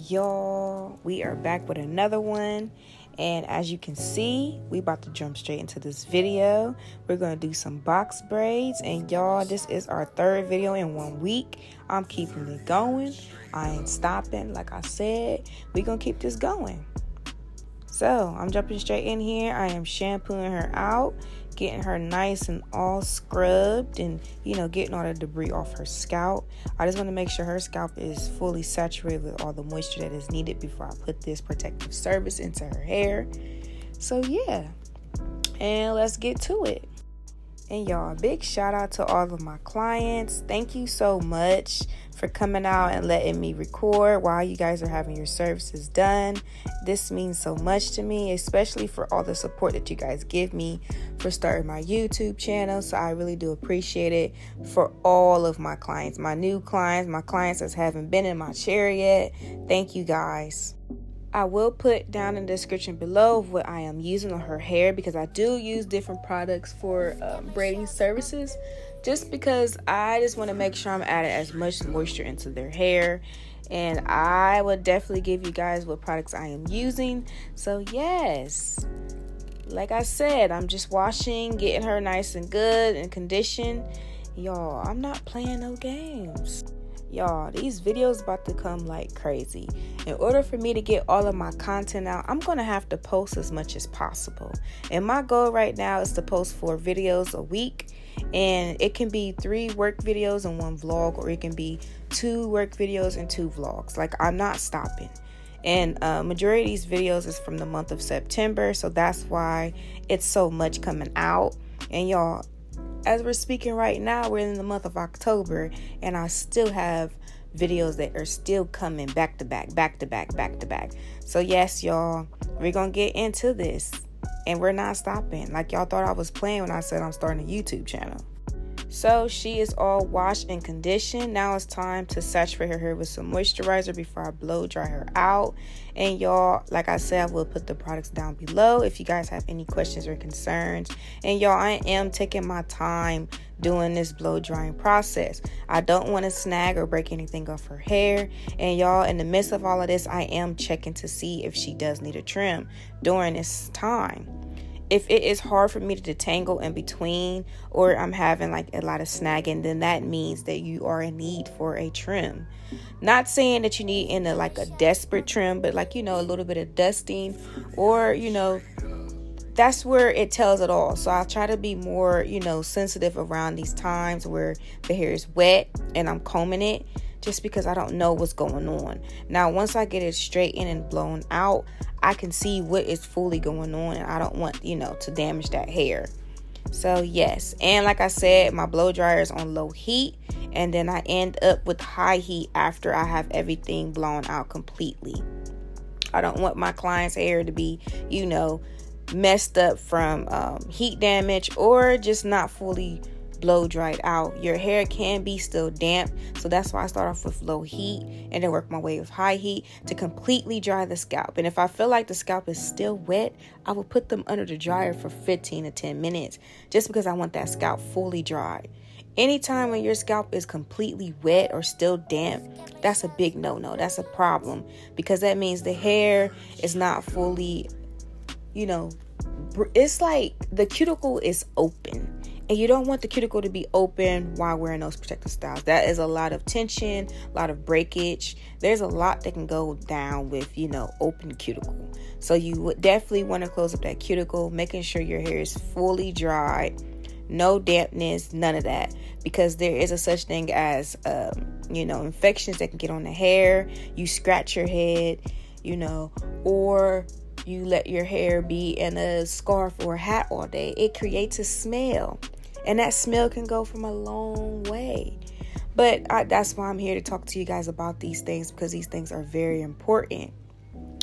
y'all. We are back with another one, and as you can see, we about to jump straight into this video. We're gonna do some box braids, and y'all, this is our third video in 1 week. I'm keeping it going. I ain't stopping. Like I said, we gonna keep this going. So I'm jumping straight in here. I am shampooing her out, getting her nice and all scrubbed, and getting all the debris off her scalp. I just want to make sure her scalp is fully saturated with all the moisture that is needed before I put this protective service into her hair. So yeah, and let's get to it. And y'all, big shout out to all of my clients. Thank you so much for coming out and letting me record while you guys are having your services done. This means so much to me, especially for all the support that you guys give me for starting my YouTube channel. So I really do appreciate it for all of my clients, my new clients, my clients that haven't been in my chair yet. Thank you guys. I will put down in the description below what I am using on her hair, because I do use different products for braiding services, just because I just want to make sure I'm adding as much moisture into their hair. And I would definitely give you guys what products I am using. So yes, like I said, I'm just washing, getting her nice and good and conditioned. Y'all, I'm not playing no games. Y'all, these videos about to come like crazy. In order for me to get all of my content out, I'm gonna have to post as much as possible. And my goal right now is to post 4 videos a week. And it can be 3 work videos and 1 vlog, or it can be 2 work videos and 2 vlogs. Like, I'm not stopping. And majority of these videos is from the month of September, so that's why it's so much coming out. And y'all, as we're speaking right now, we're in the month of October, and I still have videos that are still coming back to back. So yes, y'all, we're gonna get into this, and we're not stopping. Like, y'all thought I was playing when I said I'm starting a YouTube channel. So she is all washed and conditioned. Now it's time to saturate her hair with some moisturizer before I blow dry her out. And y'all, like I said, I will put the products down below if you guys have any questions or concerns. And y'all, I am taking my time doing this blow drying process. I don't want to snag or break anything off her hair. And y'all, in the midst of all of this, I am checking to see if she does need a trim during this time. If it is hard for me to detangle in between, or I'm having like a lot of snagging, then that means that you are in need for a trim. Not saying that you need in a desperate trim, but a little bit of dusting, or that's where it tells it all. So I'll try to be more sensitive around these times where the hair is wet and I'm combing it, just because I don't know what's going on. Now, once I get it straightened and blown out, I can see what is fully going on, and I don't want, to damage that hair. So yes, and like I said, my blow dryer is on low heat, and then I end up with high heat after I have everything blown out completely. I don't want my client's hair to be, messed up from heat damage, or just not fully blow dried out. Your hair can be still damp, so that's why I start off with low heat and then work my way with high heat to completely dry the scalp. And if I feel like the scalp is still wet, I will put them under the dryer for 15 to 10 minutes, just because I want that scalp fully dried. Anytime when your scalp is completely wet or still damp, that's a big no-no. That's a problem, because that means the hair is not fully, it's like the cuticle is open. And you don't want the cuticle to be open while wearing those protective styles. That is a lot of tension, a lot of breakage. There's a lot that can go down with, open cuticle. So you would definitely want to close up that cuticle, making sure your hair is fully dried, no dampness, none of that. Because there is a such thing as, infections that can get on the hair. You scratch your head, or you let your hair be in a scarf or a hat all day. It creates a smell. And that smell can go from a long way. But that's why I'm here to talk to you guys about these things, because these things are very important.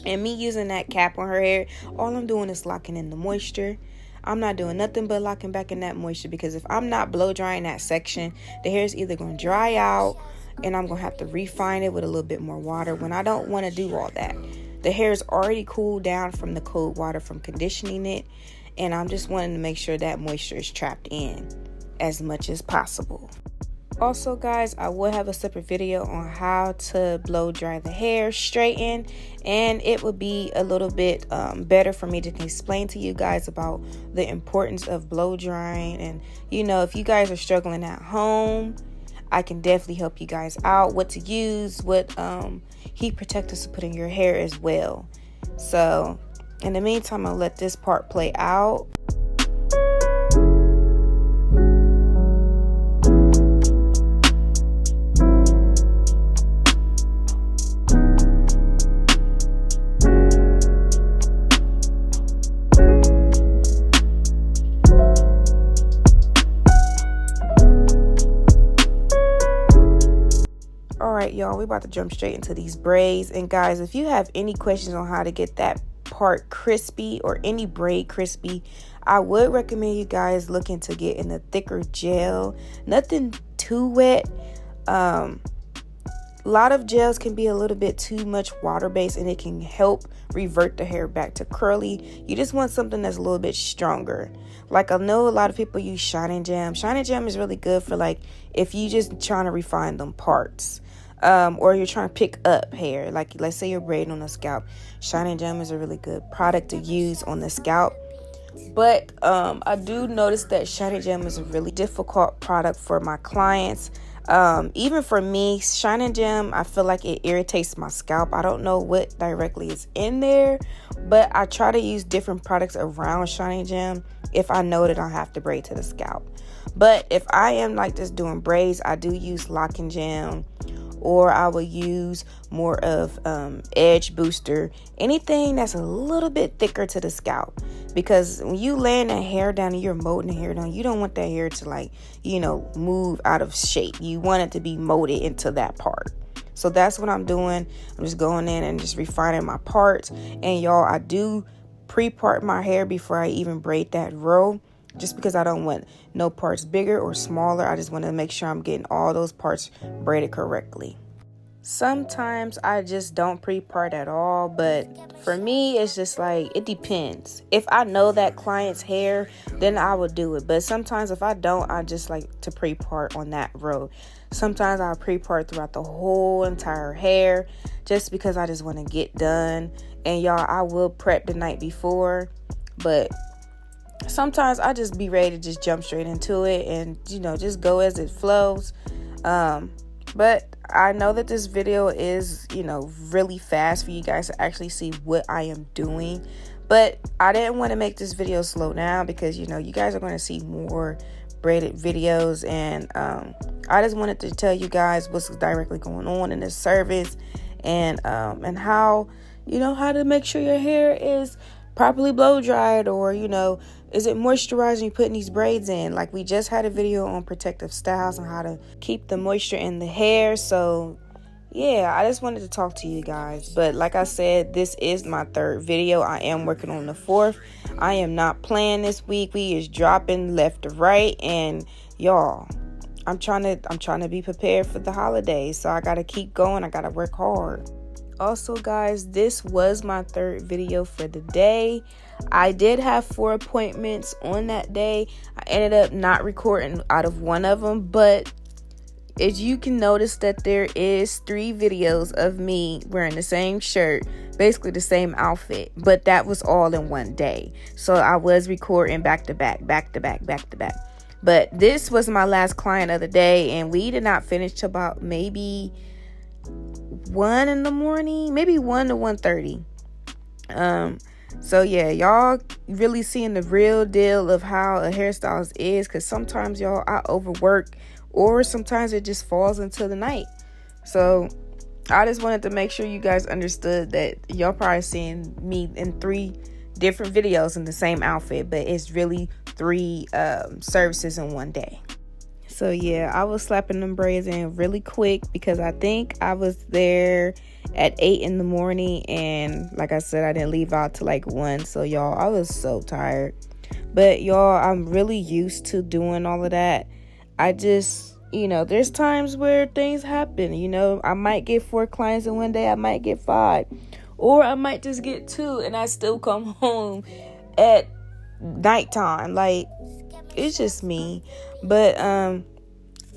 And me using that cap on her hair, all I'm doing is locking in the moisture. I'm not doing nothing but locking back in that moisture, because if I'm not blow drying that section, the hair is either going to dry out and I'm going to have to refine it with a little bit more water, when I don't want to do all that. The hair is already cooled down from the cold water from conditioning it, and I'm just wanting to make sure that moisture is trapped in as much as possible. Also guys, I will have a separate video on how to blow dry the hair, straighten, and it would be a little bit better for me to explain to you guys about the importance of blow drying. And you know, if you guys are struggling at home, I can definitely help you guys out, what to use, what heat protectors to put in your hair as well. So in the meantime, I'll let this part play out. Alright y'all, we about to jump straight into these braids. And guys, if you have any questions on how to get that part crispy or any braid crispy, I would recommend you guys look into getting a thicker gel. Nothing too wet. A lot of gels can be a little bit too much water based, and it can help revert the hair back to curly. You just want something that's a little bit stronger. Like, I know a lot of people use Shine Jam. Shine Jam is really good for, like, if you just trying to refine them parts. Or you're trying to pick up hair, like let's say you're braiding on the scalp. Shine Jam is a really good product to use on the scalp. But I do notice that Shine Jam is a really difficult product for my clients. Even for me, Shine Jam, I feel like it irritates my scalp. I don't know what directly is in there, but I try to use different products around Shine Jam if I know that I have to braid to the scalp. But if I am like just doing braids, I do use Loc N Gel, or I will use more of Edge Booster, anything that's a little bit thicker to the scalp. Because when you laying that hair down and you're molding the hair down, you don't want that hair to, like, you know, move out of shape. You want it to be molded into that part. So that's what I'm doing. I'm just going in and just refining my parts. And y'all, I do pre-part my hair before I even braid that row, just because I don't want no parts bigger or smaller. I just want to make sure I'm getting all those parts braided correctly. Sometimes I just don't pre-part at all, but for me, it's just like, it depends. If I know that client's hair, then I will do it. But sometimes if I don't, I just like to pre-part on that row. Sometimes I'll pre-part throughout the whole entire hair, just because I just want to get done. And y'all, I will prep the night before, but sometimes I just be ready to just jump straight into it and, you know, just go as it flows. But I know that this video is, you know, really fast for you guys to actually see what I am doing. But I didn't want to make this video slow down because, you know, you guys are going to see more braided videos. And I just wanted to tell you guys what's directly going on in this service, and how, you know, how to make sure your hair is properly blow dried, or, you know, is it moisturizing you putting these braids in. Like, we just had a video on protective styles and how to keep the moisture in the hair. So yeah, I just wanted to talk to you guys. But like I said, this is my third video. I am working on the fourth. I am not playing this week. We is dropping left to right, and y'all, I'm trying to be prepared for the holidays. So I gotta keep going. I gotta work hard. Also guys, this was my third video for the day. I did have 4 appointments on that day. I ended up not recording out of one of them, but as you can notice that there is 3 videos of me wearing the same shirt, basically the same outfit, but that was all in one day. So I was recording back to back. But this was my last client of the day, and we did not finish till about maybe 1 in the morning, maybe 1 to 1:30. So yeah, y'all really seeing the real deal of how a hairstylist is, because sometimes y'all, I overwork, or sometimes it just falls into the night. So I just wanted to make sure you guys understood that y'all probably seeing me in 3 different videos in the same outfit, but it's really 3 services in one day. So yeah, I was slapping them braids in really quick because I think I was there at 8 in the morning, and like I said, I didn't leave out till like 1. So y'all, I was so tired. But y'all, I'm really used to doing all of that. I just, you know, there's times where things happen. You know, I might get 4 clients in one day, I might get 5, or I might just get 2, and I still come home at nighttime. Like, it's just me. But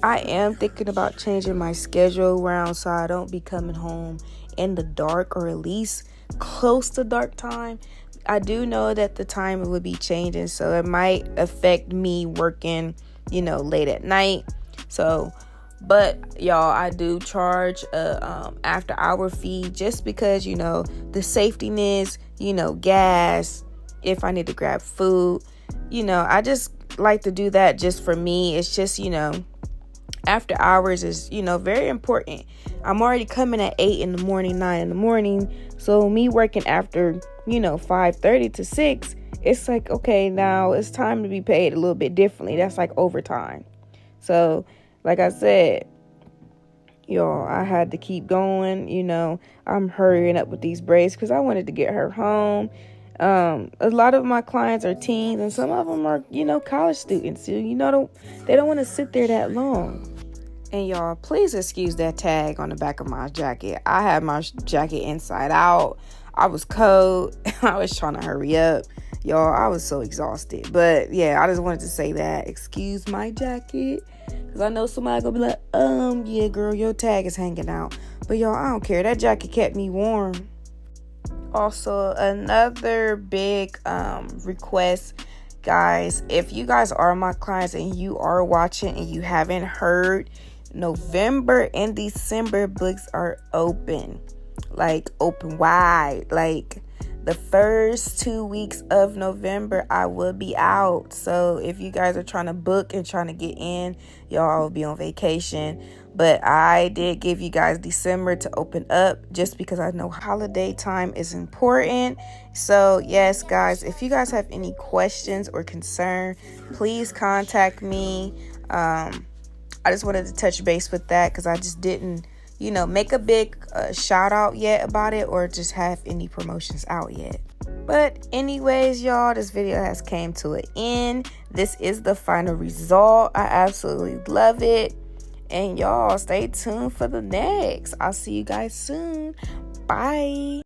I am thinking about changing my schedule around so I don't be coming home in the dark, or at least close to dark time. I do know that the time would be changing, so it might affect me working, late at night. So, but y'all, I do charge a after hour fee just because, the safetiness, gas, if I need to grab food, I just like to do that just for me. It's just, after hours is, very important. I'm already coming at 8 in the morning, 9 in the morning. So me working after, 5:30 to 6, it's like, okay, now it's time to be paid a little bit differently. That's like overtime. So, like I said, y'all, I had to keep going. I'm hurrying up with these braids because I wanted to get her home. A lot of my clients are teens, and some of them are, college students. So, they don't want to sit there that long. And y'all, please excuse that tag on the back of my jacket. I had my jacket inside out. I was cold. I was trying to hurry up. Y'all, I was so exhausted. But yeah, I just wanted to say that. Excuse my jacket. Because I know somebody gonna be like, yeah, girl, your tag is hanging out. But y'all, I don't care. That jacket kept me warm. Also, another big request, guys, if you guys are my clients and you are watching and you haven't heard, November and December books are open, like open wide. Like the first 2 weeks of November, I will be out. So if you guys are trying to book and trying to get in, y'all will be on vacation. But I did give you guys December to open up just because I know holiday time is important. So yes, guys, if you guys have any questions or concern, please contact me. I just wanted to touch base with that because I just didn't, make a big shout out yet about it or just have any promotions out yet. But anyways, y'all, this video has came to an end. This is the final result. I absolutely love it. And y'all, stay tuned for the next. I'll see you guys soon. Bye.